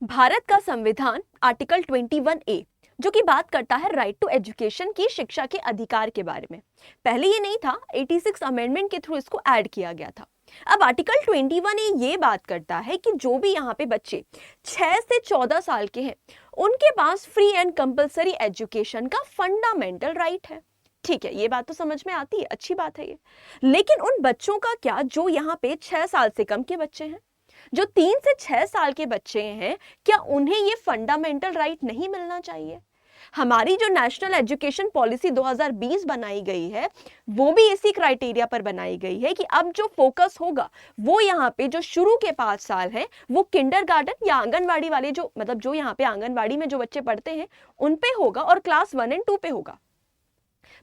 भारत का संविधान article 21A जो कि बात करता है राइट टू एजुकेशन की शिक्षा के अधिकार के बारे में। पहले ये नहीं था, 86 अमेंडमेंट के थ्रू इसको ऐड किया गया था। अब आर्टिकल 21A ये बात करता है कि जो भी यहाँ पे बच्चे 6 से 14 साल के हैं उनके पास फ्री एंड कंपलसरी एजुकेशन का फंडामेंटल राइट है। ठीक है, ये बात तो समझ में आती है, अच्छी बात है ये। लेकिन उन बच्चों का क्या जो यहाँ पे 6 साल से कम के बच्चे हैं, जो 3 से 6 साल के बच्चे हैं, क्या उन्हें ये फंडामेंटल राइट नहीं मिलना चाहिए? हमारी जो नेशनल एजुकेशन पॉलिसी 2020 बनाई गई है वो भी इसी क्राइटेरिया पर बनाई गई है कि अब जो फोकस होगा वो यहाँ पे जो शुरू के 5 साल हैं वो किंडरगार्टन या आंगनवाड़ी वाले जो मतलब जो यहाँ पे आंगनवाड़ी में जो बच्चे पढ़ते हैं उन पे होगा और क्लास 1 एंड 2 पे होगा।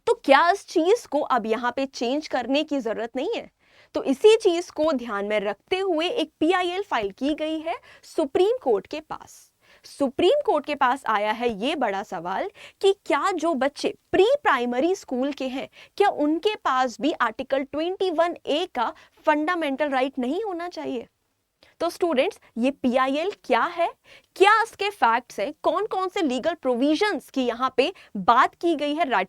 तो क्या इस चीज को अब यहाँ पे चेंज करने की जरूरत नहीं है? तो इसी चीज को ध्यान में रखते हुए एक पीआईएल फाइल की गई है सुप्रीम कोर्ट के पास। सुप्रीम कोर्ट के पास आया है ये बड़ा सवाल कि क्या जो बच्चे प्री प्राइमरी स्कूल के हैं क्या उनके पास भी आर्टिकल 21A का फंडामेंटल राइट नहीं होना चाहिए? तो स्टूडेंट्स, ये पीआईएल क्या है, क्या इसके फैक्ट्स हैं, कौन कौन से लीगल प्रोविजंस की यहाँ पे बात की गई है, right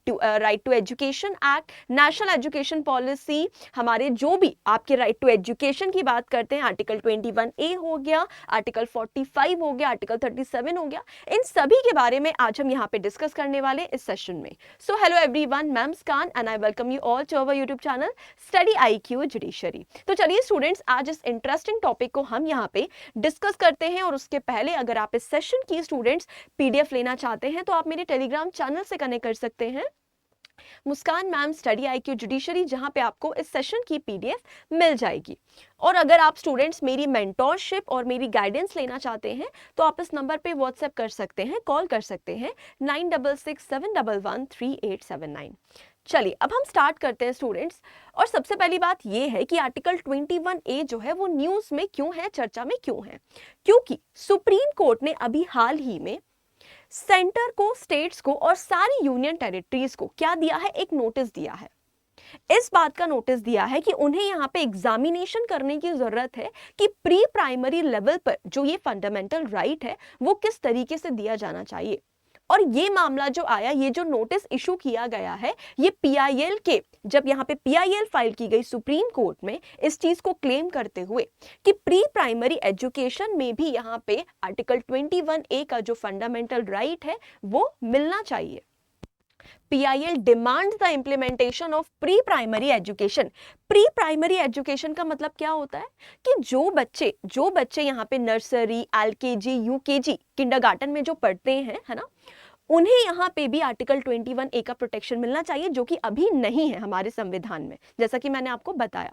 to education act, national education policy, हमारे जो भी आपके राइट टू एजुकेशन की बात करते हैं, आर्टिकल 21A हो गया, आर्टिकल 45 हो गया, आर्टिकल 37 हो गया, इन सभी के बारे में आज हम यहाँ पे डिस्कस करने वाले इस सेशन में। सो हेलो एवरीवन, मैं Muskan and I welcome you all to our YouTube channel study IQ judiciary. तो चलिए स्टूडेंट्स, आज इस इंटरेस्टिंग टॉपिक को हम यहाँ पे डिस्कस करते हैं। और उसके पहले अगर आप इस सेशन की स्टूडेंट्स पीडीएफ लेना चाहते हैं तो आप मेरे टेलीग्राम चैनल से कनेक्ट कर सकते हैं, मुस्कान मैम स्टडी IQ जुडिशरी, जहां पे आपको इस सेशन की पीडीएफ मिल जाएगी। और अगर आप स्टूडेंट्स मेरी मेंटोरशिप और मेरी गाइडेंस लेना चाहते हैं तो आप इस नंबर पे व्हाट्सएप कर सकते हैं, कॉल कर सकते हैं 9667113879। चलिए अब हम स्टार्ट करते हैं स्टूडेंट्स। और सबसे पहली बात यह है कि आर्टिकल 21A जो है वो न्यूज में क्यों है, चर्चा में क्यों है? क्योंकि सुप्रीम कोर्ट ने अभी हाल ही में सेंटर को, स्टेट्स को और सारी यूनियन टेरिटरीज को क्या दिया है, एक नोटिस दिया है। इस बात का नोटिस दिया है कि उन्हें यहाँ पे एग्जामिनेशन करने की जरूरत है कि प्री प्राइमरी लेवल पर जो ये फंडामेंटल राइट है वो किस तरीके से दिया जाना चाहिए। और ये मामला जो आया, ये जो नोटिस इशू किया गया है, ये पीआईएल के, जब यहाँ पे पीआईएल फाइल की गई सुप्रीम कोर्ट में इस चीज को क्लेम करते हुए कि प्री प्राइमरी एजुकेशन में भी यहाँ पे आर्टिकल 21A का जो फंडामेंटल राइट है वो मिलना चाहिए। PIL demands the implementation of pre-primary education। Pre primary education का मतलब क्या होता है कि जो बच्चे यहाँ पे नर्सरी, LKG, UKG, किंडरगार्टन में जो पढ़ते हैं, है ना, उन्हें यहाँ पे भी आर्टिकल 21A का प्रोटेक्शन मिलना चाहिए, जो कि अभी नहीं है हमारे संविधान में, जैसा कि मैंने आपको बताया।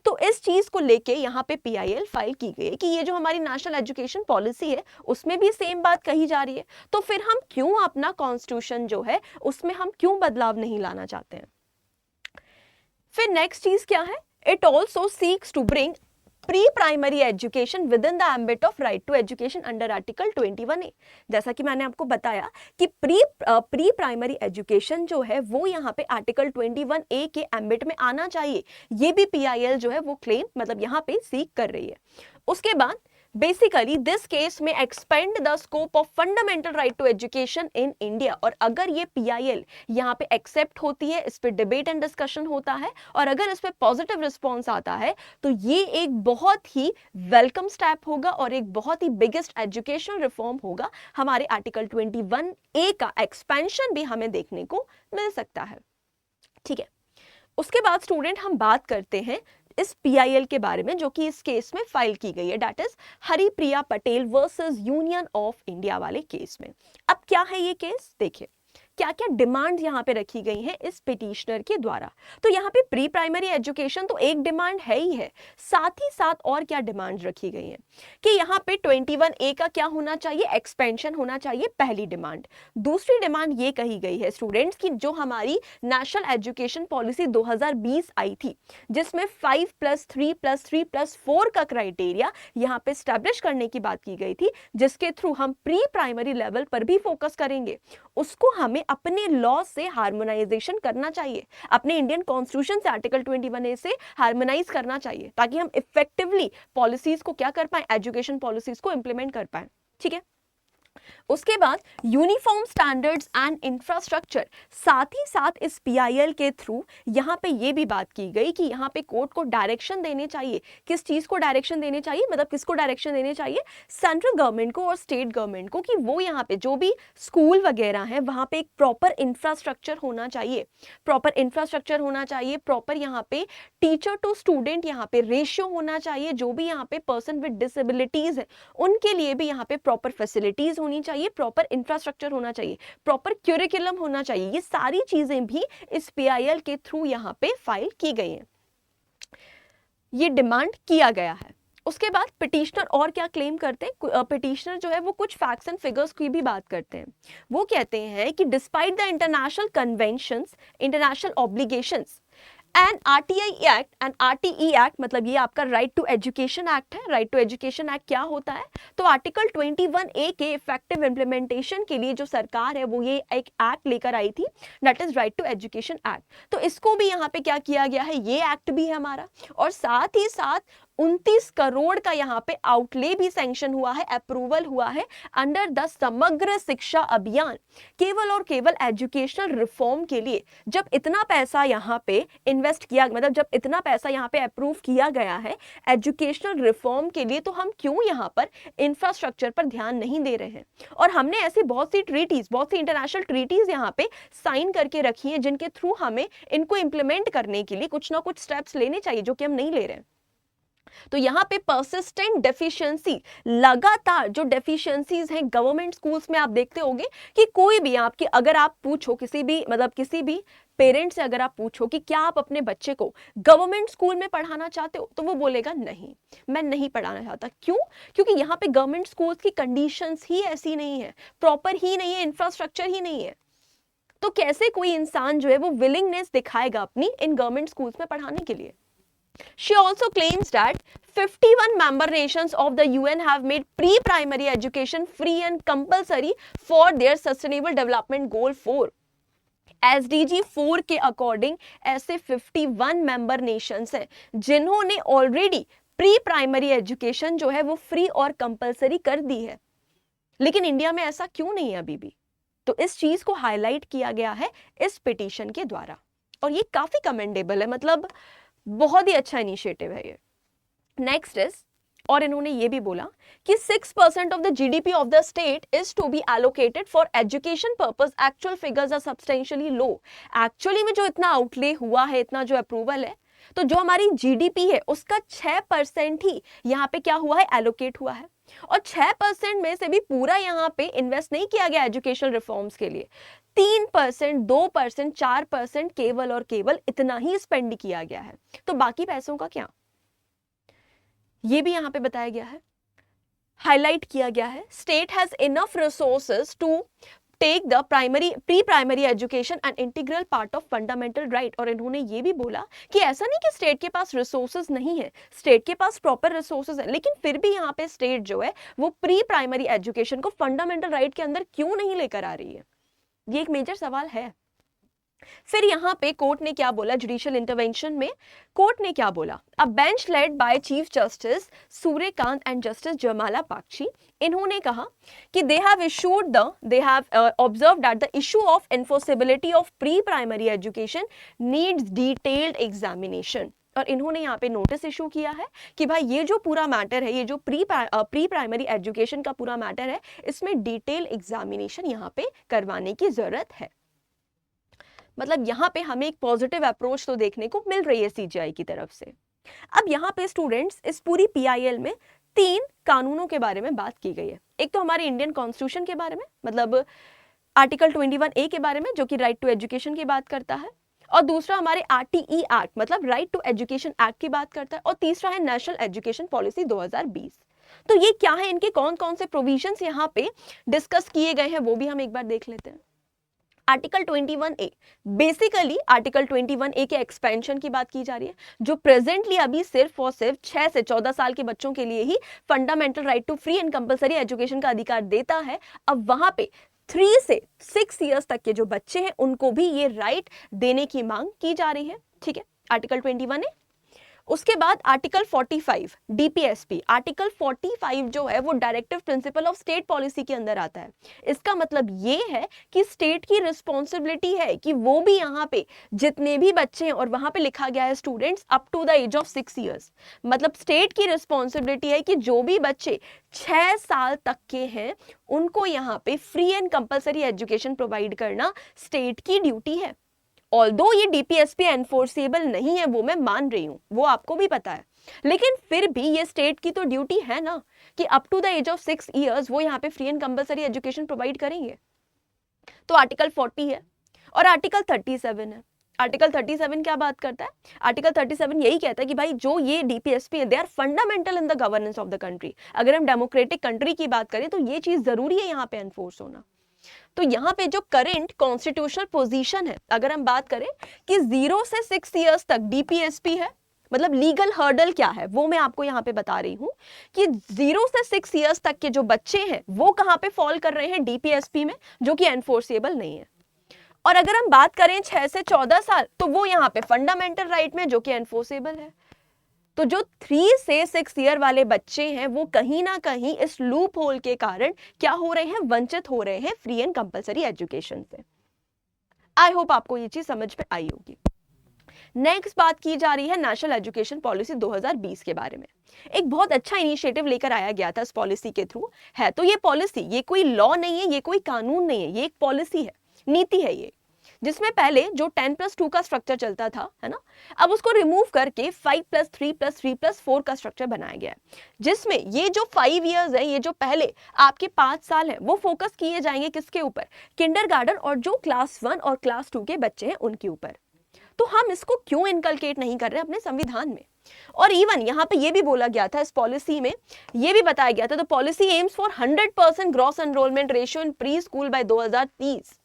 तो इस चीज को लेके यहाँ पे PIL फाइल की गई है कि ये जो हमारी नेशनल एजुकेशन पॉलिसी है उसमें भी सेम बात कही जा रही है, तो फिर हम क्यों अपना कॉन्स्टिट्यूशन जो है उसमें हम क्यों बदलाव नहीं लाना चाहते हैं? फिर नेक्स्ट चीज क्या है, it also seeks to bring pre primary education within the ambit of right to education under article 21A। जैसा कि मैंने आपको बताया कि प्री प्राइमरी एजुकेशन जो है वो यहाँ पे आर्टिकल 21A के एम्बिट में आना चाहिए, ये भी PIL जो है वो क्लेम मतलब यहाँ पे सीक कर रही है। उसके बाद बेसिकली दिस केस में expand the scope of fundamental right to education in India. और अगर ये PIL यहाँ पे एक्सेप्ट होती है, इस पे डिबेट एंड डिस्कशन होता है और अगर इस पे पॉजिटिव रिस्पॉन्स आता है तो ये एक बहुत ही वेलकम स्टेप होगा और एक बहुत ही बिगेस्ट एजुकेशनल रिफॉर्म होगा। हमारे आर्टिकल 21A का एक्सपेंशन भी हमें देखने को मिल सकता है। ठीक है, उसके बाद स्टूडेंट हम बात करते हैं इस PIL के बारे में जो कि इस केस में फाइल की गई है, that is Haripriya Patel versus union of India वाले केस में। अब क्या है ये केस, देखिए क्या क्या डिमांड यहाँ पे रखी गई हैं इस पिटिशनर के द्वारा। तो यहाँ पे प्री प्राइमरी एजुकेशन तो एक डिमांड है ही है, साथ ही साथ और क्या डिमांड रखी गई हैं कि यहाँ पे 21A का क्या होना चाहिए, एक्सपेंशन होना चाहिए, पहली डिमांड। दूसरी डिमांड ये कही गई है स्टूडेंट्स की जो हमारी नेशनल एजुकेशन पॉलिसी 2020 आई थी जिसमें 5+3+3+4 का क्राइटेरिया यहाँ पे स्टैब्लिश करने की बात की गई थी, जिसके थ्रू हम प्री प्राइमरी लेवल पर भी फोकस करेंगे, उसको हमें अपने लॉ से हार्मोनाइजेशन करना चाहिए, अपने इंडियन कॉन्स्टिट्यूशन से आर्टिकल 21A से हार्मोनाइज करना चाहिए ताकि हम इफेक्टिवली पॉलिसीज को क्या कर पाए, एजुकेशन पॉलिसीज को इंप्लीमेंट कर पाए। ठीक है। उसके बाद यूनिफॉर्म स्टैंडर्ड्स एंड इंफ्रास्ट्रक्चर, साथ ही साथ इस पीआईएल के थ्रू यहाँ पे ये भी बात की गई कि यहाँ पे कोर्ट को डायरेक्शन देने चाहिए। किस चीज़ को डायरेक्शन देने चाहिए, मतलब किसको डायरेक्शन देने चाहिए, सेंट्रल गवर्नमेंट को और स्टेट गवर्नमेंट को, कि वो यहाँ पे जो भी स्कूल वगैरह हैं वहाँ पे एक प्रॉपर इंफ्रास्ट्रक्चर होना चाहिए, प्रॉपर इंफ्रास्ट्रक्चर होना चाहिए, प्रॉपर यहाँ पे टीचर टू स्टूडेंट यहाँ पे रेशियो होना चाहिए, जो भी यहाँ पे पर्सन विद डिसेबिलिटीज है उनके लिए भी यहाँ पे प्रॉपर फैसिलिटीज होनी चाहिए, प्रॉपर इंफ्रास्ट्रक्चर होना चाहिए, प्रॉपर क्यूरिकुलम होना चाहिए। ये सारी चीजें भी इस पीआईएल के थ्रू यहाँ पे फाइल की गई हैं, ये डिमांड किया गया है। उसके बाद पिटिशनर और क्या क्लेम करते हैं, पिटिशनर जो है वो कुछ फैक्ट्स एंड फिगर्स की भी बात करते हैं। वो कहते हैं कि despite the international conventions, international obligations and RTI act and RTE act, मतलब ये आपका राइट टू एजुकेशन एक्ट है। राइट टू एजुकेशन एक्ट क्या होता है, तो आर्टिकल 21A के इफेक्टिव इम्प्लीमेंटेशन के लिए जो सरकार है वो ये एक एक्ट लेकर आई थी, that is right to education act. तो इसको भी यहाँ पे क्या किया गया है, ये एक्ट भी है हमारा, और साथ ही साथ 29 करोड़ का यहाँ पे आउटले भी सैंक्शन हुआ है, अप्रूवल हुआ है अंडर द समग्र शिक्षा अभियान, केवल और केवल एजुकेशनल रिफॉर्म के लिए। जब इतना पैसा यहाँ पे इन्वेस्ट किया, मतलब जब इतना पैसा यहाँ पे अप्रूव किया गया है एजुकेशनल रिफॉर्म के लिए, तो हम क्यों यहाँ पर इंफ्रास्ट्रक्चर पर ध्यान नहीं दे रहे हैं। और हमने ऐसी बहुत सी ट्रीटीज, बहुत सी इंटरनेशनल ट्रीटीज यहाँ पे साइन करके रखी है जिनके थ्रू हमें इनको इंप्लीमेंट करने के लिए कुछ ना कुछ स्टेप्स लेने चाहिए, जो कि हम नहीं ले रहे हैं। तो यहाँ पे परसिस्टेंट डेफिशिएंसी, लगातार जो डेफिशिएंसीज हैं गवर्नमेंट स्कूल्स में, आप देखते होंगे कि कोई भी आपकी, अगर आप पूछो किसी भी, मतलब किसी भी पेरेंट्स से अगर आप पूछो कि क्या आप अपने बच्चे को गवर्नमेंट स्कूल में पढ़ाना चाहते हो, तो वो बोलेगा नहीं, मैं नहीं पढ़ाना चाहता। क्यों? क्योंकि यहाँ पे गवर्नमेंट स्कूल्स की कंडीशंस ही ऐसी नहीं है, प्रॉपर ही नहीं है, इंफ्रास्ट्रक्चर ही नहीं है। तो कैसे कोई इंसान जो है वो विलिंगनेस दिखाएगा अपनी इन गवर्नमेंट स्कूल्स में पढ़ाने के लिए। She also claims that 51 member nations of the UN have made pre-primary education free and compulsory for their Sustainable Development Goal 4. SDG 4 के अकॉर्डिंग ऐसे 51 मेंबर नेशंस हैं जिन्होंने ऑलरेडी प्री प्राइमरी एजुकेशन जो है वो फ्री और कंपलसरी कर दी है। लेकिन इंडिया में ऐसा क्यों नहीं है अभी भी? तो इस चीज को हाईलाइट किया गया है इस पिटीशन के द्वारा, और ये काफी कमेंडेबल है, मतलब बहुत ही अच्छा इनिशिएटिव है ये। नेक्स्ट इज, और इन्होंने ये भी बोला कि 6% of the GDP of the state is to be allocated for education purpose, actual figures are substantially low. Actually में जो इतना आउटले हुआ है, इतना जो अप्रूवल है, तो जो हमारी जीडीपी है उसका 6% ही यहाँ पे क्या हुआ है, एलोकेट हुआ है। और 6% में से भी पूरा यहाँ पे इन्वेस्ट नहीं किया गया एजुकेशनल रिफॉर्म्स के लिए। 3%, 2%, 4% केवल और केवल इतना ही स्पेंड किया गया है। तो बाकी पैसों का क्या, ये भी यहाँ पे बताया गया है, हाईलाइट किया गया है। State has enough resources to take the pre primary education and integral part of fundamental right. और इन्होंने ये भी बोला कि ऐसा नहीं कि स्टेट के पास रिसोर्सेज नहीं है, स्टेट के पास प्रॉपर रिसोर्सेज है, लेकिन फिर भी यहाँ पे स्टेट जो है वो प्री प्राइमरी एजुकेशन को फंडामेंटल राइट के अंदर क्यों नहीं लेकर आ रही है, ये एक मेजर सवाल है। फिर यहाँ पे कोर्ट ने क्या बोला, जुडिशियल इंटरवेंशन में कोर्ट ने क्या बोला, अ bench led by chief justice Suryakant and justice जयमाला पाक्शी, इन्होंने कहा कि they have observed that the issue of enforceability of pre primary education needs detailed examination. और इन्होंने यहाँ पे नोटिस इशू किया है कि भाई ये जो पूरा मैटर है, ये जो प्री प्राइमरी एजुकेशन का पूरा मैटर है, इसमें डिटेल एग्जामिनेशन यहाँ पे करवाने की जरूरत है। मतलब यहाँ पे हमें एक पॉजिटिव अप्रोच तो देखने को मिल रही है सीजीआई की तरफ से। अब यहाँ पे स्टूडेंट्स इस पूरी पीआईएल में 3 कानूनों के बारे में बात की गई है। एक तो हमारे इंडियन कॉन्स्टिट्यूशन के बारे में, मतलब आर्टिकल 21A के बारे में जो कि राइट टू एजुकेशन की बात करता है, और दूसरा हमारे आरटीई एक्ट मतलब राइट टू एजुकेशन एक्ट की बात करता है, और तीसरा है नेशनल एजुकेशन पॉलिसी 2020। तो ये क्या है, इनके कौन कौन से प्रोविजंस यहाँ पे डिस्कस किए गए हैं वो भी हम एक बार देख लेते हैं। Article 21A, basically article 21A के एक्सपेंशन की बात की जा रही है, जो प्रेजेंटली अभी सिर्फ और सिर्फ 6 से 14 साल के बच्चों के लिए ही fundamental right to free and compulsory education का अधिकार देता है। अब वहां पे 3 से 6 इयर्स तक के जो बच्चे हैं उनको भी ये राइट देने की मांग की जा रही है। ठीक है, आर्टिकल 21A। उसके बाद आर्टिकल 45 डीपीएसपी, आर्टिकल 45 जो है वो directive principle of state policy के अंदर आता है। इसका मतलब ये है कि स्टेट की रिस्पॉन्सिबिलिटी है कि वो भी यहाँ पे जितने भी बच्चे हैं, और वहां पे लिखा गया है students up to the age of 6 years, मतलब स्टेट की रिस्पॉन्सिबिलिटी है कि जो भी बच्चे 6 साल तक के हैं उनको यहाँ पे free and compulsory education provide करना स्टेट की ड्यूटी है। ऑल्दो ये डीपीएसपी एनफोर्सेबल नहीं है, वो मैं मान रही हूं, वो आपको भी पता है, लेकिन फिर भी ये स्टेट की तो ड्यूटी है ना कि up to the age of 6 years वो यहाँ पे free and compulsory education provide करेंगे। तो आर्टिकल 40 है और आर्टिकल 37 है। आर्टिकल 37 क्या बात करता है? आर्टिकल 37 यही कहता है कि भाई जो ये डीपीएसपी है they are fundamental in the governance of the country. अगर हम डेमोक्रेटिक कंट्री की बात करें तो ये चीज जरूरी है यहाँ पे एनफोर्स होना। तो यहाँ पे जो करंट कॉन्स्टिट्यूशनल पोजीशन है, अगर हम बात करें कि 0 से 6 इयर्स तक डीपीएसपी है, मतलब लीगल हर्डल क्या है वो मैं आपको यहाँ पे बता रही हूं कि 0 से 6 इयर्स तक के जो बच्चे हैं वो कहाँ पे फॉल कर रहे हैं डीपीएसपी में, जो कि एनफोर्सेबल नहीं है। और अगर हम बात करें 6 से 14 साल तो वो यहाँ पे फंडामेंटल राइट में, जो कि एनफोर्सेबल है। तो जो 3 से 6 ईयर वाले बच्चे हैं वो कहीं ना कहीं इस लूप होल के कारण क्या हो रहे हैं, वंचित हो रहे हैं फ्री एंड कंपलसरी एजुकेशन से। आई होप आपको ये चीज समझ में आई होगी। नेक्स्ट बात की जा रही है नेशनल एजुकेशन पॉलिसी 2020 के बारे में। एक बहुत अच्छा इनिशिएटिव लेकर आया गया था इस पॉलिसी के थ्रू है। तो ये पॉलिसी, ये कोई लॉ नहीं है, ये कोई कानून नहीं है, ये एक पॉलिसी है, नीति है ये, जिसमें पहले जो 10+2 का स्ट्रक्चर चलता था, है ना, अब उसको रिमूव करके 5+3+3+4 का स्ट्रक्चर बनाया गया है, जिसमें ये जो 5 इयर्स है, ये जो पहले आपके 5 साल है, वो फोकस किए जाएंगे किसके ऊपर? किंडरगार्टन और जो क्लास 1 और क्लास 2 के बच्चे हैं उनके ऊपर। तो हम इसको क्यों इनकलकेट नहीं कर रहे अपने संविधान में? और इवन यहाँ पे ये भी बोला गया था, इस पॉलिसी में ये भी बताया गया था, तो policy AIIMS for 100% gross enrolment ratio in pre school by 2030।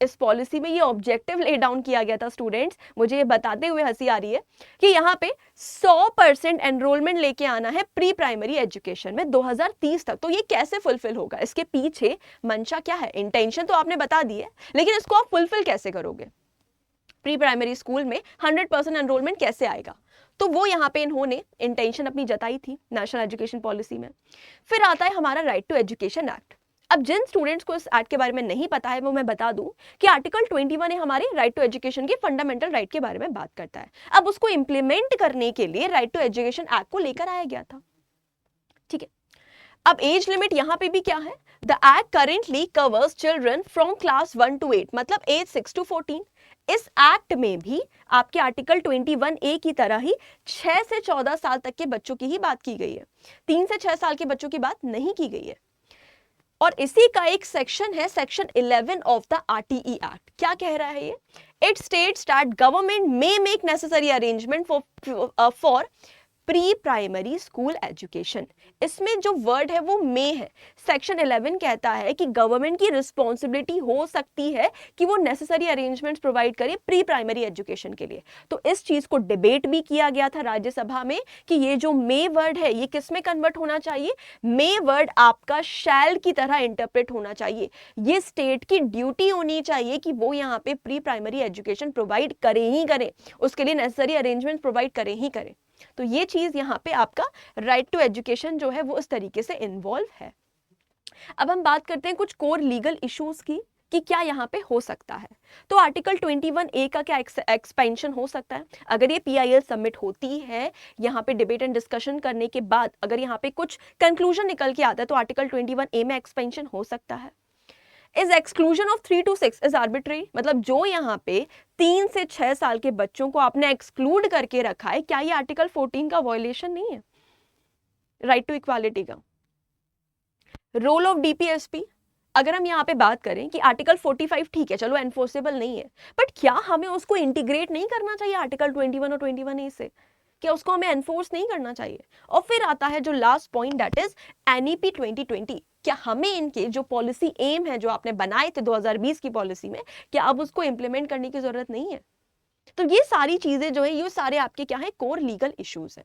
इस पॉलिसी में ये ऑब्जेक्टिव ले डाउन किया गया था स्टूडेंट्स, मुझे ये बताते हुए हंसी आ रही है कि यहाँ पे 100% एनरोलमेंट लेके आना है प्री प्राइमरी एजुकेशन में 2030 तक। तो ये कैसे फुलफिल होगा? इसके पीछे मंशा क्या है? इंटेंशन तो आपने बता दी है, लेकिन इसको आप फुलफिल कैसे करोगे? प्री प्राइमरी स्कूल में 100% एनरोलमेंट कैसे आएगा? तो वो यहाँ पे इन्होंने इंटेंशन अपनी जताई थी नेशनल एजुकेशन पॉलिसी में। फिर आता है हमारा राइट टू एजुकेशन एक्ट। अब जिन स्टूडेंट्स को इस एक्ट के बारे में नहीं पता है वो मैं बता दूं कि आर्टिकल 21 हमारे राइट टू एजुकेशन के फंडामेंटल राइट के बारे में बात करता है। अब उसको इंप्लीमेंट करने के लिए राइट टू एजुकेशन एक्ट को लेकर आया गया था, ठीक है। अब एज लिमिट यहाँ पे भी क्या है? The act currently covers children from class 1 to 8, मतलब एज 6 to 14। इस एक्ट में भी आपके आर्टिकल 21A की तरह ही 6 से 14 साल तक के बच्चों की ही बात की गई है, 3 से 6 साल के बच्चों की बात नहीं की गई है। और इसी का एक सेक्शन है, section 11 of the RTE act. क्या कह रहा है ये? It states that government may make necessary arrangement for pre primary school education. इसमें जो वर्ड है वो मे है। सेक्शन 11 कहता है कि गवर्नमेंट की रिस्पॉन्सिबिलिटी हो सकती है कि वो नेसेसरी अरेंजमेंट्स प्रोवाइड करे प्री प्राइमरी एजुकेशन के लिए। तो इस चीज को डिबेट भी किया गया था राज्यसभा में कि ये जो मे वर्ड है ये किस में कन्वर्ट होना चाहिए? मे वर्ड आपका शैल की तरह इंटरप्रेट होना चाहिए। ये स्टेट की ड्यूटी होनी चाहिए कि वो यहाँ पे प्री प्राइमरी एजुकेशन प्रोवाइड करे ही करे, उसके लिए नेसेसरी अरेंजमेंट प्रोवाइड करे ही करे। तो ये चीज यहाँ पे आपका राइट टू एजुकेशन जो है वो इस तरीके से इन्वॉल्व है। अब हम बात करते हैं कुछ कोर लीगल इश्यूज की कि क्या यहाँ पे हो सकता है। तो आर्टिकल 21A का क्या एक्सपेंशन हो सकता है? अगर ये PIL सबमिट होती है, यहाँ पे डिबेट एंड डिस्कशन करने के बाद अगर यहाँ पे कुछ कंक्लूजन निकल के आता है तो आर्टिकल 21A में एक्सपेंशन हो सकता है। Is exclusion of 3 to 6 is arbitrary, मतलब जो यहाँ पे 3 से 6 साल के बच्चों को आपने एक्सक्लूड करके रखा है, क्या ये आर्टिकल 14 का वायलेशन नहीं है राइट टू इक्वालिटी का? रोल ऑफ डीपीएसपी, अगर हम यहाँ पे बात करें कि आर्टिकल 45 ठीक है, चलो एनफोर्सेबल नहीं है, बट क्या हमें उसको इंटीग्रेट नहीं करना चाहिए आर्टिकल 21 और 21A से? क्या उसको हमें एनफोर्स नहीं करना चाहिए? और फिर आता है जो last point, that is NEP 2020। क्या हमें इनके जो पॉलिसी एम है जो आपने बनाए थे 2020 की पॉलिसी में, क्या अब उसको इंप्लीमेंट करने की जरूरत नहीं है? तो ये सारी चीजें जो है ये सारे आपके क्या है, कोर लीगल इश्यूज है।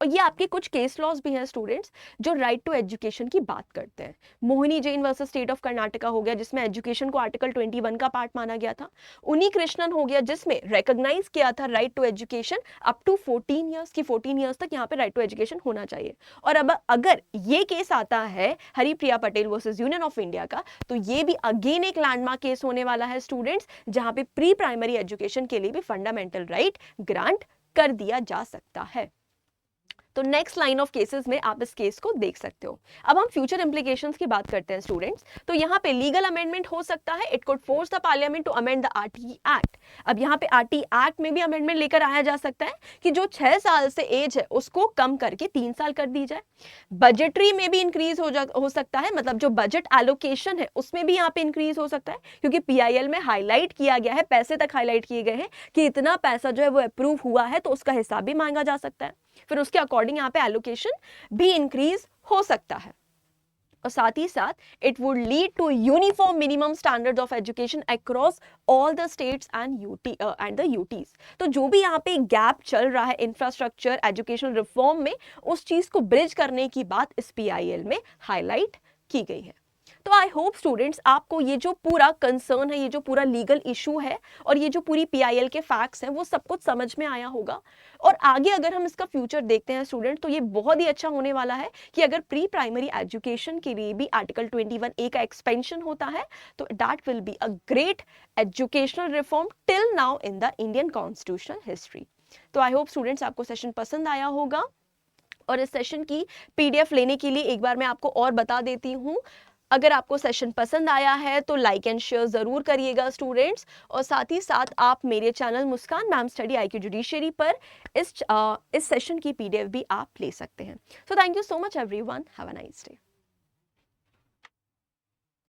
और ये आपके कुछ केस लॉज भी हैं स्टूडेंट्स जो राइट टू एजुकेशन की बात करते हैं। Mohini Jain versus state of Karnataka हो गया जिसमें एजुकेशन को आर्टिकल 21 का पार्ट माना गया था। उन्नी कृष्णन हो गया जिसमें रिकॉग्नाइज किया था right to education up to 14 years की 14 ईयर्स तक यहाँ पे राइट टू एजुकेशन होना चाहिए। और अब अगर ये केस आता है Haripriya Patel versus union of India का, तो ये भी अगेन एक लैंडमार्क केस होने वाला है स्टूडेंट्स, जहां पे प्री प्राइमरी एजुकेशन के लिए भी फंडामेंटल राइट ग्रांट कर दिया जा सकता है। तो नेक्स्ट लाइन ऑफ केसेस में आप इस केस को देख सकते हो। अब हम फ्यूचर इंप्लीकेशंस की बात करते हैं स्टूडेंट्स। तो यहाँ पे लीगल अमेंडमेंट हो सकता है, it could force the parliament to amend the RT act. अब यहाँ पे आरटी एक्ट में भी अमेंडमेंट लेकर आया जा सकता है कि जो 6 साल से एज है उसको कम करके 3 साल कर दी जाए। बजटरी में भी इंक्रीज हो सकता है, मतलब जो बजट एलोकेशन है उसमें भी यहाँ पे इंक्रीज हो सकता है, क्योंकि पीआईएल में हाईलाइट किया गया है, पैसे तक हाईलाइट किए गए हैं कि इतना पैसा जो है वो अप्रूव हुआ है, तो उसका हिसाब भी मांगा जा सकता है। फिर उसके अकॉर्डिंग यहाँ पे एलोकेशन भी इंक्रीज हो सकता है। और साथ ही साथ it would lead to uniform minimum standards of education across all the states and the UTs. तो जो भी यहाँ पे गैप चल रहा है इंफ्रास्ट्रक्चर एजुकेशनल रिफॉर्म में, उस चीज को ब्रिज करने की बात इस पीआईएल में हाईलाइट की गई है। तो आई होप स्टूडेंट्स आपको ये जो पूरा कंसर्न है, ये जो पूरा लीगल इशू है और ये जो पूरी पीआईएल के फैक्ट्स हैं वो सब कुछ समझ में आया होगा। और आगे अगर हम इसका फ्यूचर देखते हैं स्टूडेंट, तो ये बहुत ही अच्छा होने वाला है कि अगर प्री प्राइमरी एजुकेशन के लिए भी आर्टिकल 21A का एक्सपेंशन होता है, तो that will be a great educational reform till now in the Indian constitutional history. तो आई होप स्टूडेंट्स आपको सेशन पसंद आया होगा। और इस सेशन की पीडीएफ लेने के लिए एक बार मैं आपको और बता देती हूँ, अगर आपको सेशन पसंद आया है तो लाइक एंड शेयर जरूर करिएगा स्टूडेंट्स। और साथ ही साथ आप मेरे चैनल मुस्कान मैम स्टडी IQ जुडिशरी पर इस सेशन की पीडीएफ भी आप ले सकते हैं। So thank you so much everyone, have a nice day.